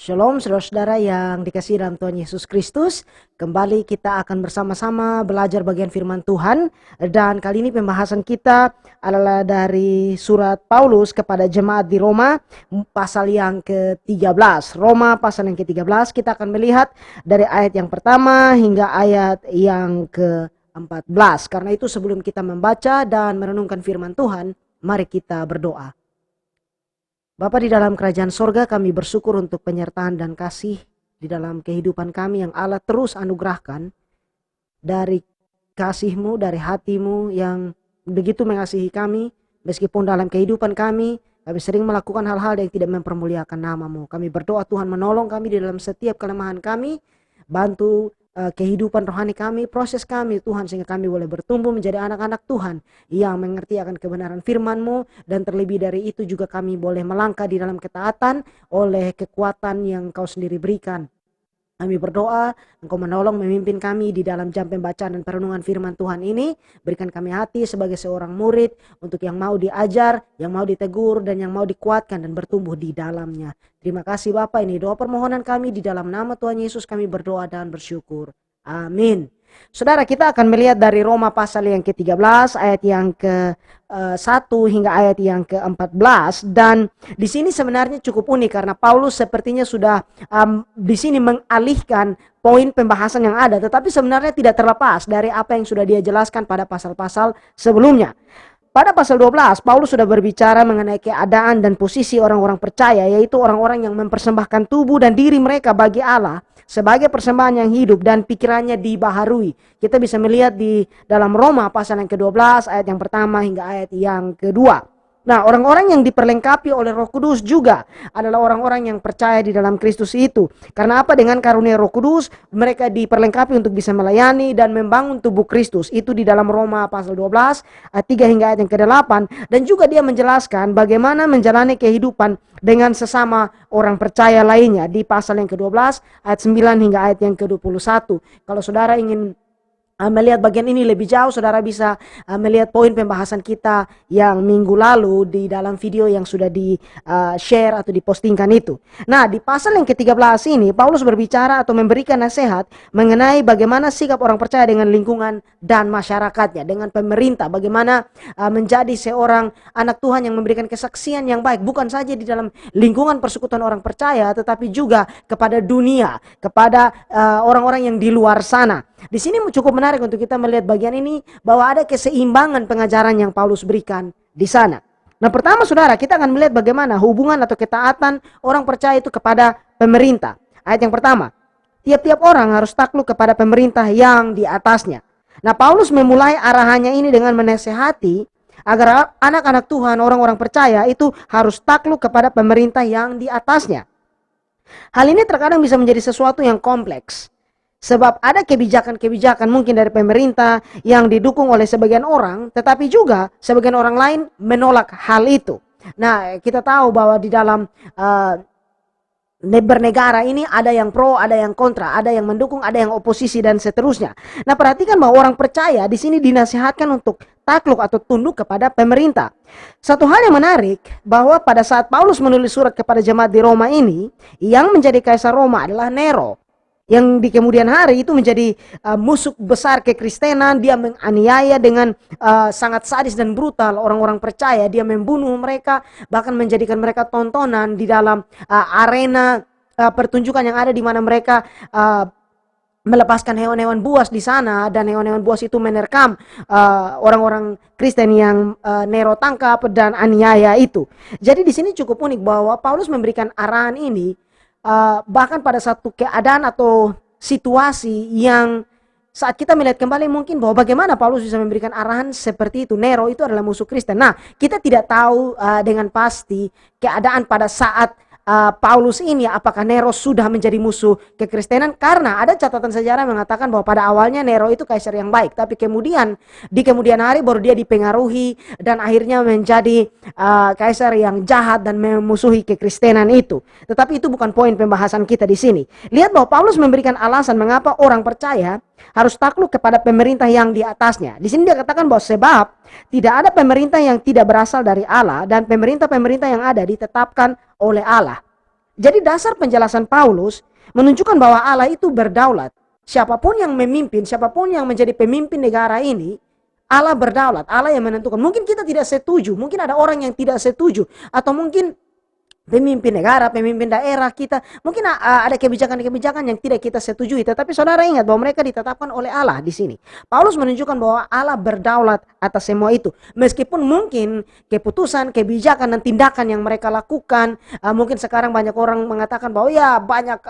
Shalom saudara-saudara yang dikasihi dalam Tuhan Yesus Kristus. Kembali kita akan bersama-sama belajar bagian firman Tuhan. Dan kali ini pembahasan kita adalah dari surat Paulus kepada jemaat di Roma, pasal yang ke-13. Roma pasal yang ke-13, kita akan melihat dari ayat yang pertama hingga ayat yang ke-14. Karena itu sebelum kita membaca dan merenungkan firman Tuhan, mari kita berdoa. Bapa di dalam kerajaan sorga, kami bersyukur untuk penyertaan dan kasih di dalam kehidupan kami yang Allah terus anugerahkan dari kasih-Mu, dari hati-Mu yang begitu mengasihi kami. Meskipun dalam kehidupan kami sering melakukan hal-hal yang tidak mempermuliakan nama-Mu. Kami berdoa Tuhan menolong kami di dalam setiap kelemahan kami, bantu kehidupan rohani kami, proses kami Tuhan, sehingga kami boleh bertumbuh menjadi anak-anak Tuhan yang mengerti akan kebenaran firman-Mu, dan terlebih dari itu juga kami boleh melangkah di dalam ketaatan oleh kekuatan yang Kau sendiri berikan. Kami berdoa Engkau menolong memimpin kami di dalam jam pembacaan dan perenungan firman Tuhan ini. Berikan kami hati sebagai seorang murid untuk yang mau diajar, yang mau ditegur, dan yang mau dikuatkan dan bertumbuh di dalamnya. Terima kasih Bapa, ini doa permohonan kami di dalam nama Tuhan Yesus kami berdoa dan bersyukur. Amin. Saudara, kita akan melihat dari Roma pasal yang ke-13 ayat yang ke-1 hingga ayat yang ke-14, dan di sini sebenarnya cukup unik karena Paulus sepertinya sudah di sini mengalihkan poin pembahasan yang ada, tetapi sebenarnya tidak terlepas dari apa yang sudah dia jelaskan pada pasal-pasal sebelumnya. Pada pasal 12, Paulus sudah berbicara mengenai keadaan dan posisi orang-orang percaya, yaitu orang-orang yang mempersembahkan tubuh dan diri mereka bagi Allah sebagai persembahan yang hidup dan pikirannya dibaharui. Kita bisa melihat di dalam Roma pasal yang ke-12 ayat yang pertama hingga ayat yang kedua. Nah, orang-orang yang diperlengkapi oleh Roh Kudus juga adalah orang-orang yang percaya di dalam Kristus itu. Karena apa? Dengan karunia Roh Kudus mereka diperlengkapi untuk bisa melayani dan membangun tubuh Kristus. Itu di dalam Roma pasal 12 ayat 3 hingga ayat yang ke-8, dan juga dia menjelaskan bagaimana menjalani kehidupan dengan sesama orang percaya lainnya di pasal yang ke-12 ayat 9 hingga ayat yang ke-21. Kalau saudara ingin melihat bagian ini lebih jauh, saudara bisa melihat poin pembahasan kita yang minggu lalu di dalam video yang sudah di share atau dipostingkan itu. Nah, di pasal yang ke-13 ini Paulus berbicara atau memberikan nasihat mengenai bagaimana sikap orang percaya dengan lingkungan dan masyarakatnya, dengan pemerintah, bagaimana menjadi seorang anak Tuhan yang memberikan kesaksian yang baik, bukan saja di dalam lingkungan persekutuan orang percaya, tetapi juga kepada dunia, kepada orang-orang yang di luar sana. Di sini cukup menarik untuk kita melihat bagian ini, bahwa ada keseimbangan pengajaran yang Paulus berikan di sana. Nah, pertama saudara, kita akan melihat bagaimana hubungan atau ketaatan orang percaya itu kepada pemerintah. Ayat yang pertama, tiap-tiap orang harus takluk kepada pemerintah yang di atasnya. Nah, Paulus memulai arahannya ini dengan menasehati agar anak-anak Tuhan, orang-orang percaya itu harus takluk kepada pemerintah yang di atasnya. Hal ini terkadang bisa menjadi sesuatu yang kompleks. Sebab ada kebijakan-kebijakan mungkin dari pemerintah yang didukung oleh sebagian orang, tetapi juga sebagian orang lain menolak hal itu. Nah, kita tahu bahwa di dalam bernegara ini ada yang pro, ada yang kontra, ada yang mendukung, ada yang oposisi, dan seterusnya. Nah, perhatikan bahwa orang percaya di sini dinasihatkan untuk takluk atau tunduk kepada pemerintah. Satu hal yang menarik, bahwa pada saat Paulus menulis surat kepada jemaat di Roma ini, yang menjadi kaisar Roma adalah Nero, yang di kemudian hari itu menjadi musuh besar kekristenan. Dia menganiaya dengan sangat sadis dan brutal orang-orang percaya. Dia membunuh mereka, bahkan menjadikan mereka tontonan di dalam arena pertunjukan yang ada, di mana mereka melepaskan hewan-hewan buas di sana, dan hewan-hewan buas itu menerkam orang-orang Kristen yang Nero tangkap dan aniaya itu. Jadi di sini cukup unik bahwa Paulus memberikan arahan ini bahkan pada satu keadaan atau situasi yang saat kita melihat kembali mungkin bahwa bagaimana Paulus bisa memberikan arahan seperti itu. Nero itu adalah musuh Kristen. Nah, kita tidak tahu dengan pasti keadaan pada saat Paulus ini, apakah Nero sudah menjadi musuh kekristenan, karena ada catatan sejarah yang mengatakan bahwa pada awalnya Nero itu kaisar yang baik, tapi kemudian di kemudian hari baru dia dipengaruhi dan akhirnya menjadi kaisar yang jahat dan memusuhi kekristenan itu. Tetapi itu bukan poin pembahasan kita di sini. Lihat bahwa Paulus memberikan alasan mengapa orang percaya harus takluk kepada pemerintah yang di atasnya. Di sini dia katakan bahwa sebab tidak ada pemerintah yang tidak berasal dari Allah, dan pemerintah-pemerintah yang ada ditetapkan oleh Allah. Jadi dasar penjelasan Paulus menunjukkan bahwa Allah itu berdaulat. Siapapun yang memimpin, siapapun yang menjadi pemimpin negara ini, Allah berdaulat, Allah yang menentukan. Mungkin kita tidak setuju, mungkin ada orang yang tidak setuju, atau mungkin pemimpin negara, pemimpin daerah kita, mungkin ada kebijakan-kebijakan yang tidak kita setujui. Tetapi saudara ingat bahwa mereka ditetapkan oleh Allah di sini. Paulus menunjukkan bahwa Allah berdaulat atas semua itu. Meskipun mungkin keputusan, kebijakan, dan tindakan yang mereka lakukan, mungkin sekarang banyak orang mengatakan bahwa ya banyak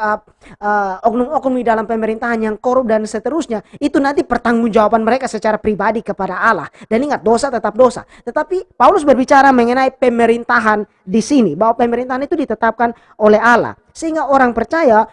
oknum-oknum di dalam pemerintahan yang korup dan seterusnya. Itu nanti pertanggungjawaban mereka secara pribadi kepada Allah. Dan ingat, dosa tetap dosa. Tetapi Paulus berbicara mengenai pemerintahan di sini, bahwa pemerintahan itu ditetapkan oleh Allah, sehingga orang percaya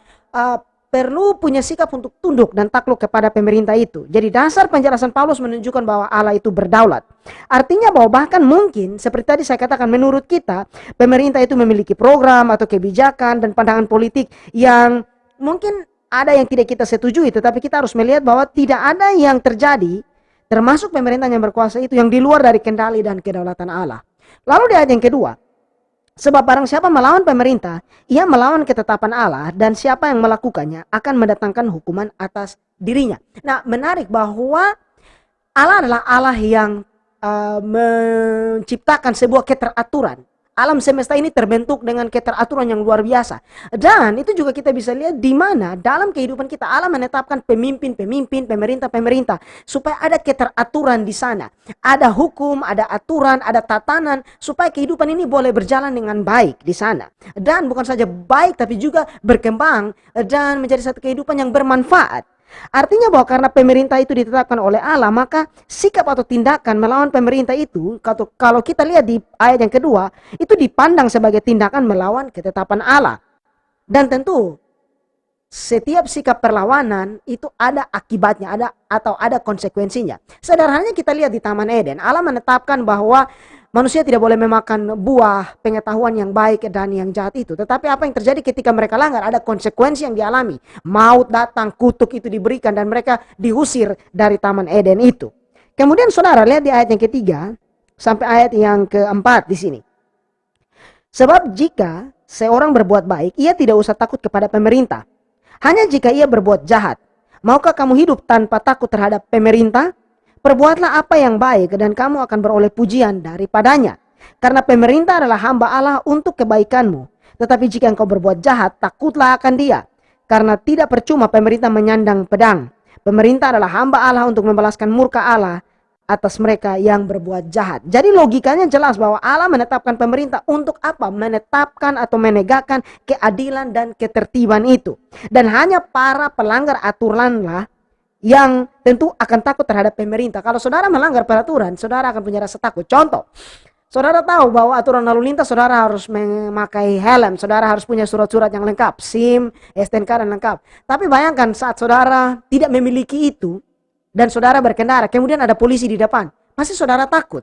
perlu punya sikap untuk tunduk dan takluk kepada pemerintah itu. Jadi dasar penjelasan Paulus menunjukkan bahwa Allah itu berdaulat. Artinya bahwa bahkan mungkin seperti tadi saya katakan, menurut kita pemerintah itu memiliki program atau kebijakan dan pandangan politik yang mungkin ada yang tidak kita setujui, tetapi kita harus melihat bahwa tidak ada yang terjadi, termasuk pemerintah yang berkuasa itu, yang di luar dari kendali dan kedaulatan Allah. Lalu di ayat yang kedua, sebab barang siapa melawan pemerintah, ia melawan ketetapan Allah, dan siapa yang melakukannya akan mendatangkan hukuman atas dirinya. Nah, menarik bahwa Allah adalah Allah yang menciptakan sebuah keteraturan. Alam semesta ini terbentuk dengan keteraturan yang luar biasa. Dan itu juga kita bisa lihat di mana dalam kehidupan kita Allah menetapkan pemimpin-pemimpin, pemerintah-pemerintah, supaya ada keteraturan di sana. Ada hukum, ada aturan, ada tatanan, supaya kehidupan ini boleh berjalan dengan baik di sana. Dan bukan saja baik, tapi juga berkembang dan menjadi satu kehidupan yang bermanfaat. Artinya bahwa karena pemerintah itu ditetapkan oleh Allah, maka sikap atau tindakan melawan pemerintah itu, kalau kita lihat di ayat yang kedua, itu dipandang sebagai tindakan melawan ketetapan Allah. Dan tentu setiap sikap perlawanan itu ada akibatnya, ada konsekuensinya. Sederhananya kita lihat di Taman Eden, Allah menetapkan bahwa manusia tidak boleh memakan buah pengetahuan yang baik dan yang jahat itu. Tetapi apa yang terjadi ketika mereka langgar? Ada konsekuensi yang dialami. Maut datang, kutuk itu diberikan, dan mereka diusir dari Taman Eden itu. Kemudian saudara lihat di ayat yang ketiga sampai ayat yang keempat di sini. Sebab jika seorang berbuat baik, ia tidak usah takut kepada pemerintah. Hanya jika ia berbuat jahat. Maukah kamu hidup tanpa takut terhadap pemerintah? Perbuatlah apa yang baik dan kamu akan beroleh pujian daripadanya. Karena pemerintah adalah hamba Allah untuk kebaikanmu. Tetapi jika engkau berbuat jahat, takutlah akan dia. Karena tidak percuma pemerintah menyandang pedang. Pemerintah adalah hamba Allah untuk membalaskan murka Allah atas mereka yang berbuat jahat. Jadi logikanya jelas bahwa Allah menetapkan pemerintah untuk apa? Menetapkan atau menegakkan keadilan dan ketertiban itu. Dan hanya para pelanggar aturanlah yang tentu akan takut terhadap pemerintah. Kalau saudara melanggar peraturan, saudara akan punya rasa takut. Contoh, saudara tahu bahwa aturan lalu lintas saudara harus memakai helm, saudara harus punya surat-surat yang lengkap, SIM, STNK dan lengkap. Tapi bayangkan saat saudara tidak memiliki itu dan saudara berkendara, kemudian ada polisi di depan, pasti saudara takut.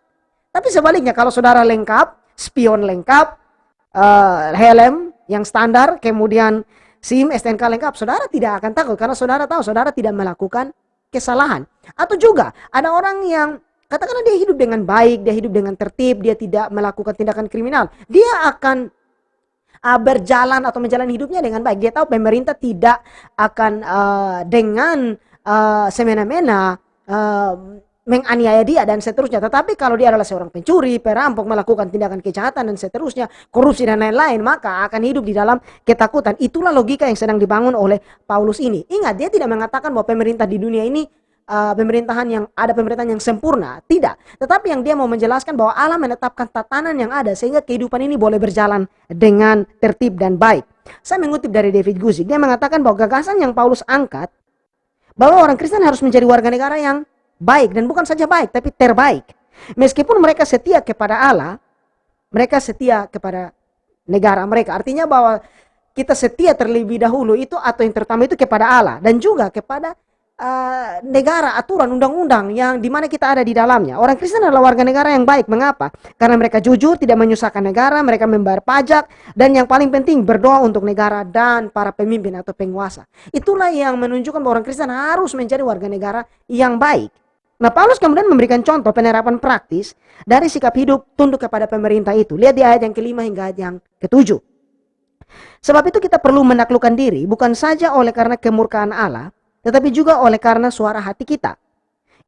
Tapi sebaliknya kalau saudara lengkap, spion lengkap, helm yang standar, kemudian SIM, STNK lengkap, saudara tidak akan takut karena saudara tahu saudara tidak melakukan kesalahan. Atau juga ada orang yang katakanlah dia hidup dengan baik, dia hidup dengan tertib, dia tidak melakukan tindakan kriminal. Dia akan berjalan atau menjalani hidupnya dengan baik. Dia tahu pemerintah tidak akan dengan semena-mena menganiaya dia dan seterusnya. Tetapi kalau dia adalah seorang pencuri, perampok, melakukan tindakan kejahatan dan seterusnya, korupsi dan lain-lain, maka akan hidup di dalam ketakutan. Itulah logika yang sedang dibangun oleh Paulus ini. Ingat, dia tidak mengatakan bahwa pemerintah di dunia ini pemerintahan yang sempurna. Tidak. Tetapi yang dia mau menjelaskan bahwa Allah menetapkan tatanan yang ada sehingga kehidupan ini boleh berjalan dengan tertib dan baik. Saya mengutip dari David Guzik. Dia mengatakan bahwa gagasan yang Paulus angkat, bahwa orang Kristen harus menjadi warga negara yang baik, dan bukan saja baik, tapi terbaik. Meskipun mereka setia kepada Allah, mereka setia kepada negara mereka. Artinya bahwa kita setia terlebih dahulu itu, atau yang terutama itu kepada Allah, dan juga kepada negara, aturan, undang-undang yang dimana kita ada di dalamnya. Orang Kristen adalah warga negara yang baik. Mengapa? Karena mereka jujur, tidak menyusahkan negara, mereka membayar pajak, dan yang paling penting berdoa untuk negara dan para pemimpin atau penguasa. Itulah yang menunjukkan bahwa orang Kristen harus menjadi warga negara yang baik. Nah, Paulus kemudian memberikan contoh penerapan praktis dari sikap hidup tunduk kepada pemerintah itu. Lihat di ayat yang kelima hingga ayat yang ketujuh. Sebab itu kita perlu menaklukkan diri bukan saja oleh karena kemurkaan Allah, tetapi juga oleh karena suara hati kita.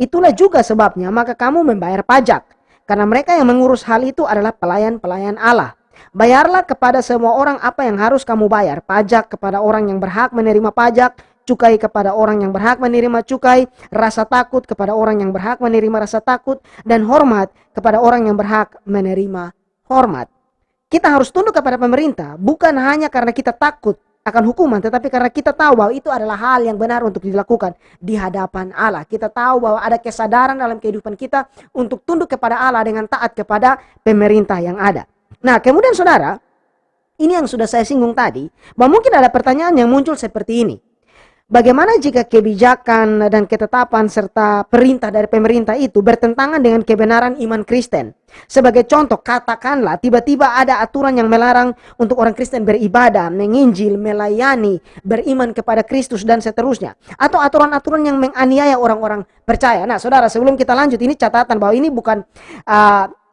Itulah juga sebabnya maka kamu membayar pajak, karena mereka yang mengurus hal itu adalah pelayan-pelayan Allah. Bayarlah kepada semua orang apa yang harus kamu bayar, pajak kepada orang yang berhak menerima pajak, cukai kepada orang yang berhak menerima cukai, rasa takut kepada orang yang berhak menerima rasa takut, dan hormat kepada orang yang berhak menerima hormat. Kita harus tunduk kepada pemerintah, bukan hanya karena kita takut akan hukuman, tetapi karena kita tahu bahwa itu adalah hal yang benar untuk dilakukan di hadapan Allah. Kita tahu bahwa ada kesadaran dalam kehidupan kita untuk tunduk kepada Allah dengan taat kepada pemerintah yang ada. Nah, kemudian saudara, ini yang sudah saya singgung tadi, bahwa mungkin ada pertanyaan yang muncul seperti ini. Bagaimana jika kebijakan dan ketetapan serta perintah dari pemerintah itu bertentangan dengan kebenaran iman Kristen? Sebagai contoh, katakanlah tiba-tiba ada aturan yang melarang untuk orang Kristen beribadah, menginjil, melayani, beriman kepada Kristus dan seterusnya. Atau aturan-aturan yang menganiaya orang-orang percaya. Nah saudara, sebelum kita lanjut, ini catatan bahwa ini bukan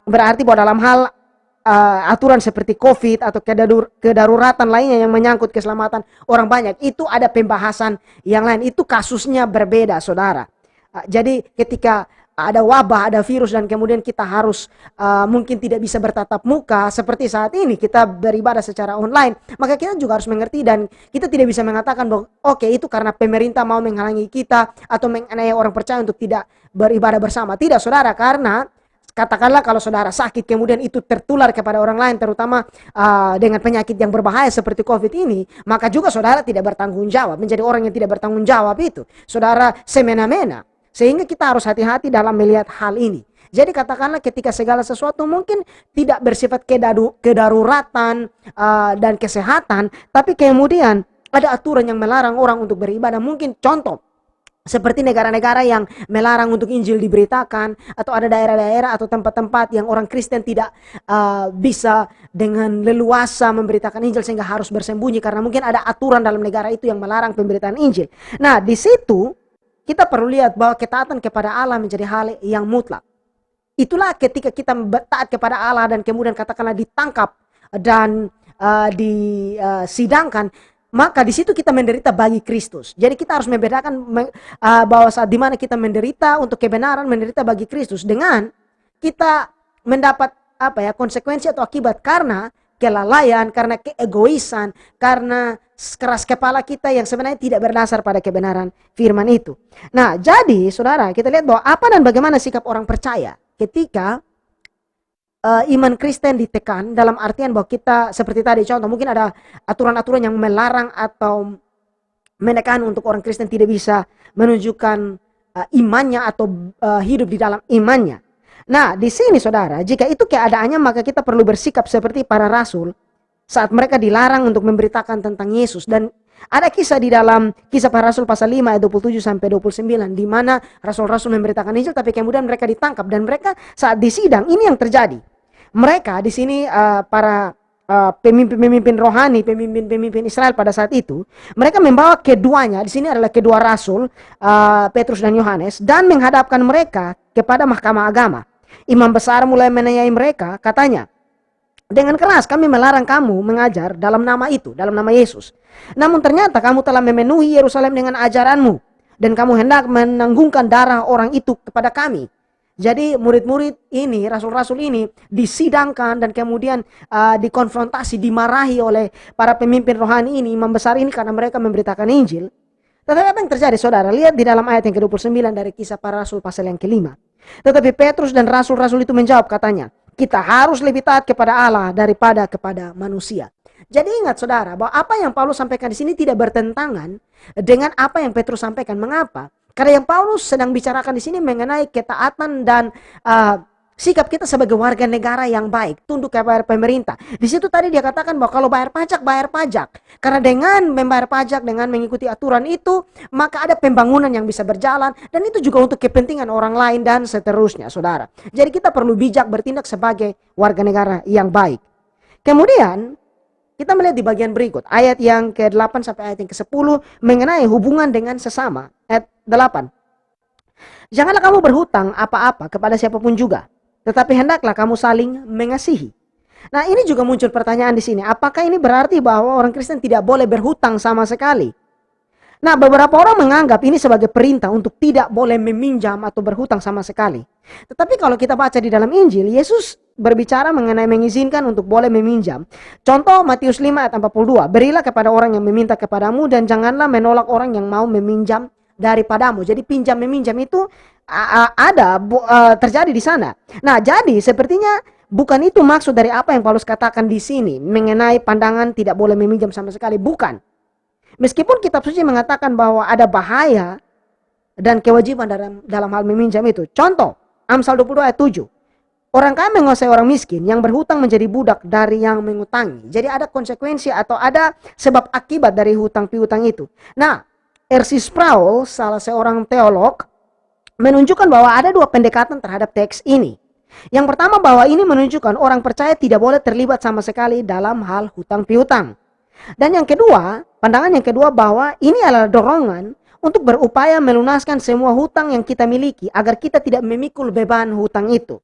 berarti bahwa dalam hal aturan seperti COVID atau kedaruratan lainnya yang menyangkut keselamatan orang banyak, itu ada pembahasan yang lain, itu kasusnya berbeda saudara. Jadi ketika ada wabah, ada virus dan kemudian kita harus mungkin tidak bisa bertatap muka seperti saat ini kita beribadah secara online, maka kita juga harus mengerti dan kita tidak bisa mengatakan bahwa oke, itu karena pemerintah mau menghalangi kita atau menganiaya orang percaya untuk tidak beribadah bersama. Tidak saudara, karena katakanlah kalau saudara sakit kemudian itu tertular kepada orang lain, terutama dengan penyakit yang berbahaya seperti COVID ini, maka juga saudara tidak bertanggung jawab. Menjadi orang yang tidak bertanggung jawab itu saudara semena-mena. Sehingga kita harus hati-hati dalam melihat hal ini. Jadi katakanlah ketika segala sesuatu mungkin tidak bersifat kedaruratan dan kesehatan, tapi kemudian ada aturan yang melarang orang untuk beribadah. Mungkin contoh seperti negara-negara yang melarang untuk Injil diberitakan, atau ada daerah-daerah atau tempat-tempat yang orang Kristen tidak bisa dengan leluasa memberitakan Injil sehingga harus bersembunyi karena mungkin ada aturan dalam negara itu yang melarang pemberitaan Injil. Nah, di situ kita perlu lihat bahwa ketaatan kepada Allah menjadi hal yang mutlak. Itulah ketika kita taat kepada Allah dan kemudian katakanlah ditangkap dan disidangkan, maka di situ kita menderita bagi Kristus. Jadi kita harus membedakan bahwa saat dimana kita menderita untuk kebenaran, menderita bagi Kristus, dengan kita mendapat konsekuensi atau akibat karena kelalaian, karena keegoisan, karena keras kepala kita yang sebenarnya tidak berdasar pada kebenaran firman itu. Nah, jadi saudara, kita lihat bahwa apa dan bagaimana sikap orang percaya ketika iman Kristen ditekan, dalam artian bahwa kita seperti tadi contoh, mungkin ada aturan-aturan yang melarang atau menekan untuk orang Kristen tidak bisa menunjukkan imannya atau hidup di dalam imannya. Nah, di sini saudara, jika itu keadaannya, maka kita perlu bersikap seperti para rasul saat mereka dilarang untuk memberitakan tentang Yesus. Dan ada kisah di dalam Kisah Para Rasul pasal 5 ayat 27 sampai 29 di mana rasul-rasul memberitakan Injil tapi kemudian mereka ditangkap, dan mereka saat disidang ini yang terjadi. Mereka di sini para pemimpin-pemimpin rohani, pemimpin-pemimpin Israel pada saat itu, mereka membawa keduanya, di sini adalah kedua rasul, Petrus dan Yohanes, dan menghadapkan mereka kepada mahkamah agama. Imam besar mulai menanyai mereka, katanya, dengan keras kami melarang kamu mengajar dalam nama itu, dalam nama Yesus. Namun ternyata kamu telah memenuhi Yerusalem dengan ajaranmu, dan kamu hendak menanggungkan darah orang itu kepada kami. Jadi murid-murid ini, rasul-rasul ini disidangkan dan kemudian dikonfrontasi, dimarahi oleh para pemimpin rohani ini, imam besar ini, karena mereka memberitakan Injil. Tetapi apa yang terjadi saudara? Lihat di dalam ayat yang ke-29 dari Kisah Para Rasul pasal yang ke-5. Tetapi Petrus dan rasul-rasul itu menjawab, katanya, kita harus lebih taat kepada Allah daripada kepada manusia. Jadi ingat saudara, bahwa apa yang Paulus sampaikan di sini tidak bertentangan dengan apa yang Petrus sampaikan. Mengapa? Karena yang Paulus sedang bicarakan di sini mengenai ketaatan dan sikap kita sebagai warga negara yang baik, tunduk kepada pemerintah. Di situ tadi dia katakan bahwa kalau bayar pajak. Karena dengan membayar pajak, dengan mengikuti aturan itu, maka ada pembangunan yang bisa berjalan, dan itu juga untuk kepentingan orang lain dan seterusnya, saudara. Jadi kita perlu bijak bertindak sebagai warga negara yang baik. Kemudian kita melihat di bagian berikut, ayat yang ke-8 sampai ayat yang ke-10 mengenai hubungan dengan sesama. Ayat 8. Janganlah kamu berhutang apa-apa kepada siapapun juga, tetapi hendaklah kamu saling mengasihi. Nah, ini juga muncul pertanyaan di sini. Apakah ini berarti bahwa orang Kristen tidak boleh berhutang sama sekali? Nah, beberapa orang menganggap ini sebagai perintah untuk tidak boleh meminjam atau berhutang sama sekali. Tetapi kalau kita baca di dalam Injil, Yesus berbicara mengenai mengizinkan untuk boleh meminjam. Contoh Matius 5 ayat 42, berilah kepada orang yang meminta kepadamu dan janganlah menolak orang yang mau meminjam daripadamu. Jadi pinjam meminjam itu terjadi di sana. Nah, jadi sepertinya bukan itu maksud dari apa yang Paulus katakan di sini mengenai pandangan tidak boleh meminjam sama sekali, bukan. Meskipun kitab suci mengatakan bahwa ada bahaya dan kewajiban dalam hal meminjam itu. Contoh, Amsal 20 ayat 7. Orang kaya menguasai orang miskin, yang berhutang menjadi budak dari yang mengutangi. Jadi ada konsekuensi atau ada sebab akibat dari hutang piutang itu. Nah, R.C. Sproul, salah seorang teolog, menunjukkan bahwa ada dua pendekatan terhadap teks ini. Yang pertama, bahwa ini menunjukkan orang percaya tidak boleh terlibat sama sekali dalam hal hutang piutang. Dan yang kedua, pandangan yang kedua bahwa ini adalah dorongan untuk berupaya melunaskan semua hutang yang kita miliki agar kita tidak memikul beban hutang itu.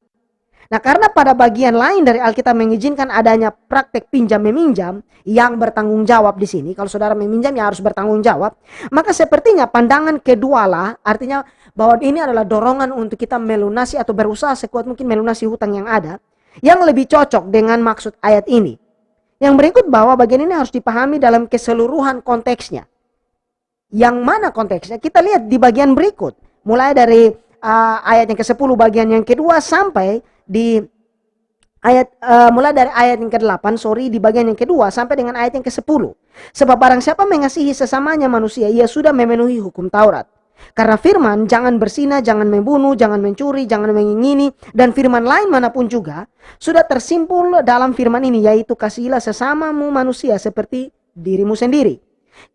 Nah, karena pada bagian lain dari Alkitab mengizinkan adanya praktek pinjam meminjam yang bertanggung jawab di sini. Kalau saudara meminjam ya harus bertanggung jawab. Maka sepertinya pandangan kedua lah, artinya bahwa ini adalah dorongan untuk kita melunasi atau berusaha sekuat mungkin melunasi hutang yang ada, yang lebih cocok dengan maksud ayat ini. Yang berikut bahwa bagian ini harus dipahami dalam keseluruhan konteksnya. Yang mana konteksnya? Kita lihat di bagian berikut. Mulai dari ayat yang ke-10 bagian yang kedua sampai di mulai dari ayat yang ke-8, di bagian yang kedua sampai dengan ayat yang ke-10. Sebab barang siapa mengasihi sesamanya manusia, ia sudah memenuhi hukum Taurat. Karena firman, jangan berzina, jangan membunuh, jangan mencuri, jangan mengingini, dan firman lain manapun juga, sudah tersimpul dalam firman ini, yaitu kasihilah sesamamu manusia seperti dirimu sendiri.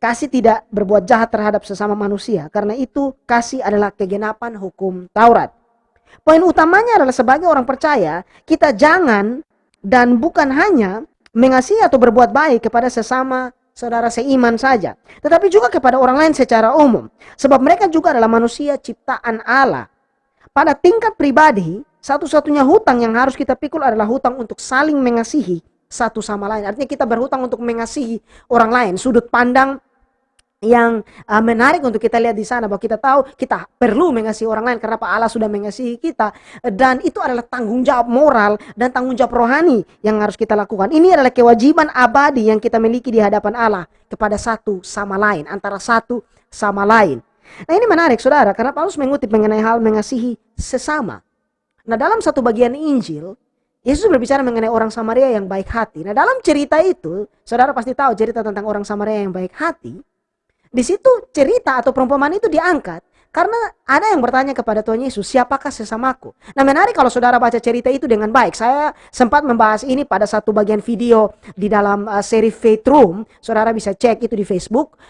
Kasih tidak berbuat jahat terhadap sesama manusia, karena itu kasih adalah kegenapan hukum Taurat. Poin utamanya adalah sebagai orang percaya, kita jangan dan bukan hanya mengasihi atau berbuat baik kepada sesama saudara seiman saja, tetapi juga kepada orang lain secara umum. Sebab mereka juga adalah manusia ciptaan Allah. Pada tingkat pribadi, satu-satunya hutang yang harus kita pikul adalah hutang untuk saling mengasihi satu sama lain. Artinya kita berhutang untuk mengasihi orang lain. Sudut pandang yang menarik untuk kita lihat di sana, bahwa kita tahu kita perlu mengasihi orang lain karena Allah sudah mengasihi kita, dan itu adalah tanggung jawab moral dan tanggung jawab rohani yang harus kita lakukan. Ini adalah kewajiban abadi yang kita miliki di hadapan Allah kepada satu sama lain, antara satu sama lain. Nah, ini menarik saudara, karena Paulus mengutip mengenai hal mengasihi sesama. Nah, dalam satu bagian Injil, Yesus berbicara mengenai orang Samaria yang baik hati. Nah, dalam cerita itu, saudara pasti tahu cerita tentang orang Samaria yang baik hati. Di situ cerita atau perumpamaan itu diangkat karena ada yang bertanya kepada Tuhan Yesus, siapakah sesamaku? Nah, menarik kalau saudara baca cerita itu dengan baik. Saya sempat membahas ini pada satu bagian video di dalam seri Faith Room. Saudara bisa cek itu di Facebook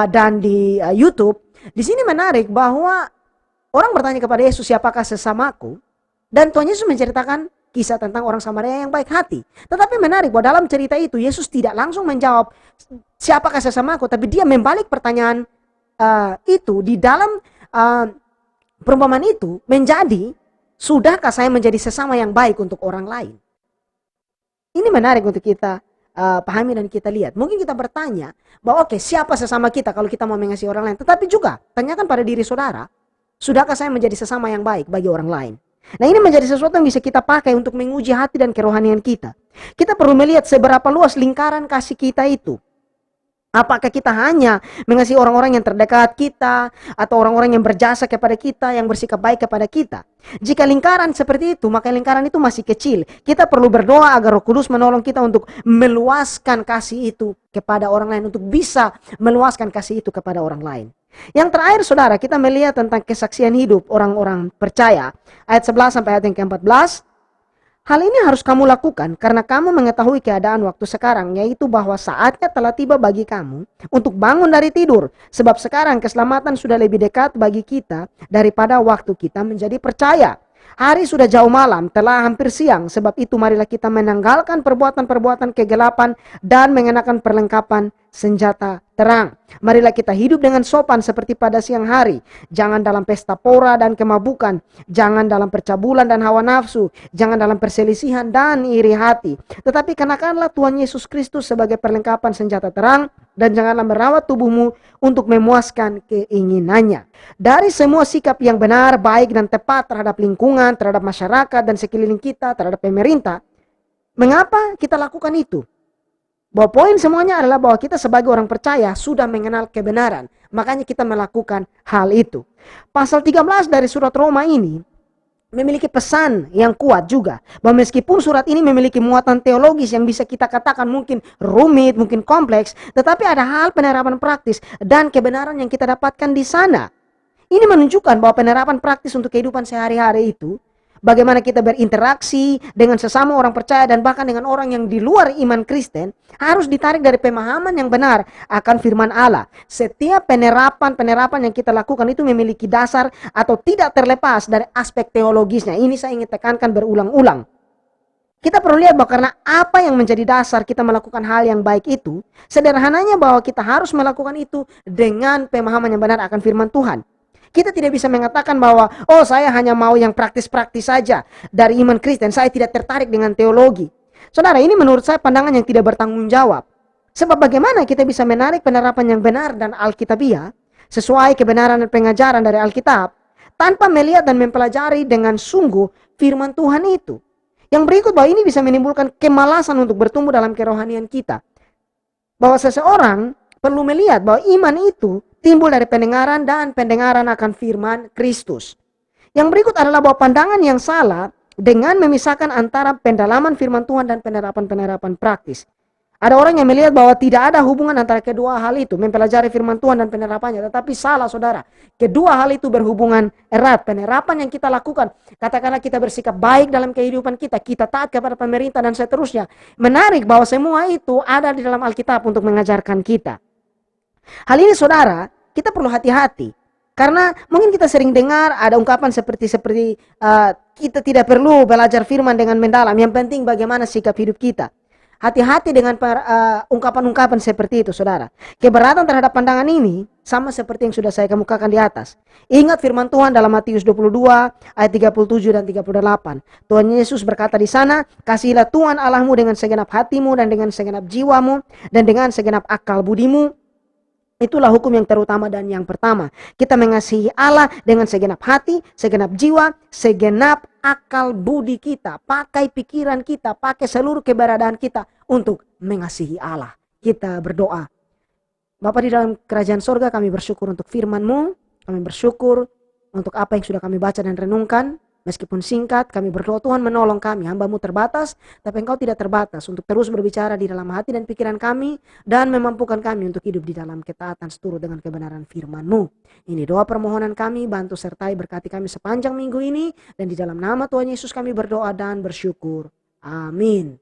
dan di YouTube. Di sini menarik bahwa orang bertanya kepada Yesus, siapakah sesamaku? Dan Tuhan Yesus menceritakan kisah tentang orang Samaria yang baik hati. Tetapi menarik bahwa dalam cerita itu Yesus tidak langsung menjawab siapakah sesamaku, tapi dia membalik pertanyaan itu di dalam perumpamaan itu menjadi, sudahkah saya menjadi sesama yang baik untuk orang lain? Ini menarik untuk kita pahami dan kita lihat. Mungkin kita bertanya bahwa oke, siapa sesama kita kalau kita mau mengasihi orang lain? Tetapi juga tanyakan pada diri saudara, sudahkah saya menjadi sesama yang baik bagi orang lain? Nah, ini menjadi sesuatu yang bisa kita pakai untuk menguji hati dan kerohanian kita. Kita perlu melihat seberapa luas lingkaran kasih kita itu. Apakah kita hanya mengasihi orang-orang yang terdekat kita, atau orang-orang yang berjasa kepada kita, yang bersikap baik kepada kita? Jika lingkaran seperti itu, maka lingkaran itu masih kecil. Kita perlu berdoa agar Roh Kudus menolong kita untuk meluaskan kasih itu kepada orang lain, untuk bisa meluaskan kasih itu kepada orang lain. Yang terakhir saudara, kita melihat tentang kesaksian hidup orang-orang percaya. Ayat 11 sampai ayat yang ke-14. Hal ini harus kamu lakukan karena kamu mengetahui keadaan waktu sekarang, yaitu bahwa saatnya telah tiba bagi kamu untuk bangun dari tidur. Sebab sekarang keselamatan sudah lebih dekat bagi kita daripada waktu kita menjadi percaya. Hari sudah jauh malam, telah hampir siang. Sebab itu marilah kita menanggalkan perbuatan-perbuatan kegelapan dan mengenakan perlengkapan senjata terang. Marilah kita hidup dengan sopan seperti pada siang hari. Jangan dalam pesta pora dan kemabukan. Jangan dalam percabulan dan hawa nafsu. Jangan dalam perselisihan dan iri hati. Tetapi kenakanlah Tuhan Yesus Kristus sebagai perlengkapan senjata terang. Dan janganlah merawat tubuhmu untuk memuaskan keinginannya. Dari semua sikap yang benar, baik dan tepat terhadap lingkungan, terhadap masyarakat dan sekeliling kita, terhadap pemerintah. Mengapa kita lakukan itu? Bahwa poin semuanya adalah bahwa kita sebagai orang percaya sudah mengenal kebenaran. Makanya kita melakukan hal itu. Pasal 13 dari surat Roma ini memiliki pesan yang kuat juga. Bahwa meskipun surat ini memiliki muatan teologis yang bisa kita katakan mungkin rumit, mungkin kompleks. Tetapi ada hal penerapan praktis dan kebenaran yang kita dapatkan di sana. Ini menunjukkan bahwa penerapan praktis untuk kehidupan sehari-hari itu, bagaimana kita berinteraksi dengan sesama orang percaya dan bahkan dengan orang yang di luar iman Kristen, harus ditarik dari pemahaman yang benar akan firman Allah. Setiap penerapan yang kita lakukan itu memiliki dasar atau tidak terlepas dari aspek teologisnya. Ini saya ingin tekankan berulang-ulang. Kita perlu lihat bahwa karena apa yang menjadi dasar kita melakukan hal yang baik itu, sederhananya bahwa kita harus melakukan itu dengan pemahaman yang benar akan firman Tuhan. Kita tidak bisa mengatakan bahwa, oh saya hanya mau yang praktis-praktis saja dari iman Kristen, saya tidak tertarik dengan teologi. Saudara, ini menurut saya pandangan yang tidak bertanggung jawab. Sebab bagaimana kita bisa menarik penerapan yang benar dan alkitabiah, sesuai kebenaran dan pengajaran dari Alkitab, tanpa melihat dan mempelajari dengan sungguh firman Tuhan itu. Yang berikut bahwa ini bisa menimbulkan kemalasan untuk bertumbuh dalam kerohanian kita. Bahwa seseorang perlu melihat bahwa iman itu timbul dari pendengaran dan pendengaran akan firman Kristus. Yang berikut adalah bahwa pandangan yang salah dengan memisahkan antara pendalaman firman Tuhan dan penerapan-penerapan praktis. Ada orang yang melihat bahwa tidak ada hubungan antara kedua hal itu, mempelajari firman Tuhan dan penerapannya. Tetapi salah saudara, kedua hal itu berhubungan erat. Penerapan yang kita lakukan, katakanlah kita bersikap baik dalam kehidupan kita, kita taat kepada pemerintah dan seterusnya. Menarik bahwa semua itu ada di dalam Alkitab untuk mengajarkan kita. Hal ini saudara, kita perlu hati-hati. Karena mungkin kita sering dengar ada ungkapan seperti kita tidak perlu belajar firman dengan mendalam. Yang penting bagaimana sikap hidup kita. Hati-hati dengan ungkapan-ungkapan seperti itu saudara. Keberatan terhadap pandangan ini sama seperti yang sudah saya kemukakan di atas. Ingat firman Tuhan dalam Matius 22 ayat 37 dan 38. Tuhan Yesus berkata di sana, kasihilah Tuhan Allahmu dengan segenap hatimu dan dengan segenap jiwamu dan dengan segenap akal budimu. Itulah hukum yang terutama dan yang pertama. Kita mengasihi Allah dengan segenap hati, segenap jiwa, segenap akal budi kita. Pakai pikiran kita, pakai seluruh keberadaan kita untuk mengasihi Allah. Kita berdoa. Bapa di dalam kerajaan sorga, kami bersyukur untuk firman-Mu. Kami bersyukur untuk apa yang sudah kami baca dan renungkan. Meskipun singkat, kami berdoa Tuhan menolong kami. Hamba-Mu terbatas, tapi Engkau tidak terbatas. Untuk terus berbicara di dalam hati dan pikiran kami. Dan memampukan kami untuk hidup di dalam ketaatan seturut dengan kebenaran firman-Mu. Ini doa permohonan kami, bantu sertai berkati kami sepanjang minggu ini. Dan di dalam nama Tuhan Yesus kami berdoa dan bersyukur. Amin.